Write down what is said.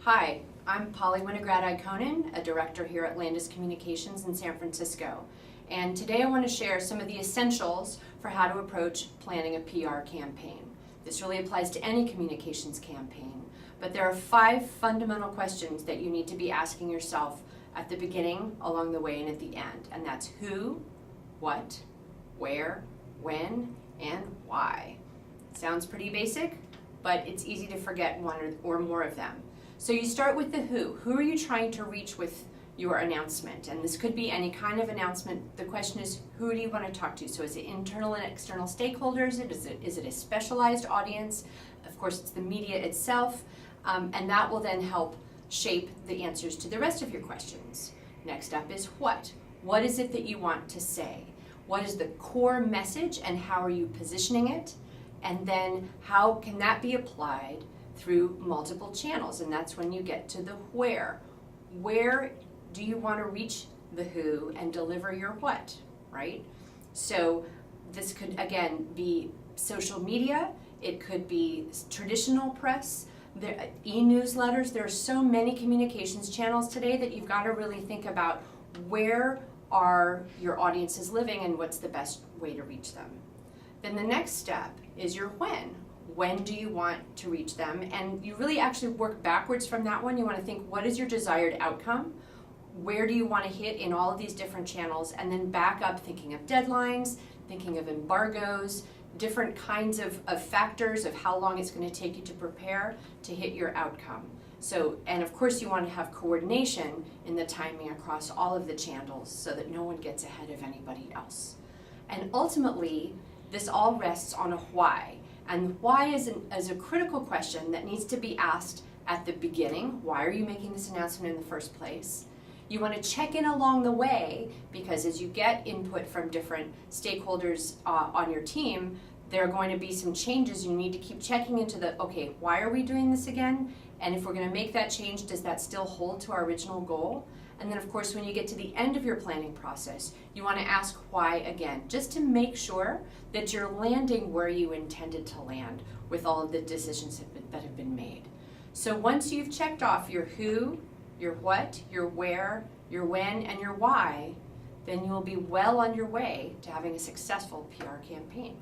Hi, I'm Polly Ikonen, a director here at Landis Communications in San Francisco. And today I want to share some of the essentials for how to approach planning a PR campaign. This really applies to any communications campaign, but there are 5 fundamental questions that you need to be asking yourself at the beginning, along the way, and at the end. And that's who, what, where, when, and why. Sounds pretty basic, but it's easy to forget one or more of them. So you start with the who. Who are you trying to reach with your announcement? And this could be any kind of announcement. The question is, who do you want to talk to? So is it internal and external stakeholders? Is it a specialized audience? Of course, it's the media itself. And that will then help shape the answers to the rest of your questions. Next up is what. What is it that you want to say? What is the core message and how are you positioning it? And then how can that be applied through multiple channels? And that's when you get to the where. Where do you want to reach the who and deliver your what, right? So this could, again, be social media. It could be traditional press, e-newsletters. There are so many communications channels today that you've got to really think about where are your audiences living and what's the best way to reach them. Then the next step is your when. When do you want to reach them? And you really actually work backwards from that one. You want to think, what is your desired outcome? Where do you want to hit in all of these different channels? And then back up, thinking of deadlines, thinking of embargoes, different kinds of factors of how long it's going to take you to prepare to hit your outcome. So, and of course you want to have coordination in the timing across all of the channels so that no one gets ahead of anybody else. And ultimately, this all rests on a why. And why is a critical question that needs to be asked at the beginning. Why are you making this announcement in the first place? You want to check in along the way, because as you get input from different stakeholders on your team, there are going to be some changes. You need to keep checking into okay, why are we doing this again? And if we're going to make that change, does that still hold to our original goal? And then of course, when you get to the end of your planning process, you want to ask why again, just to make sure that you're landing where you intended to land with all of the decisions that have been made. So once you've checked off your who, your what, your where, your when, and your why, then you will be well on your way to having a successful PR campaign.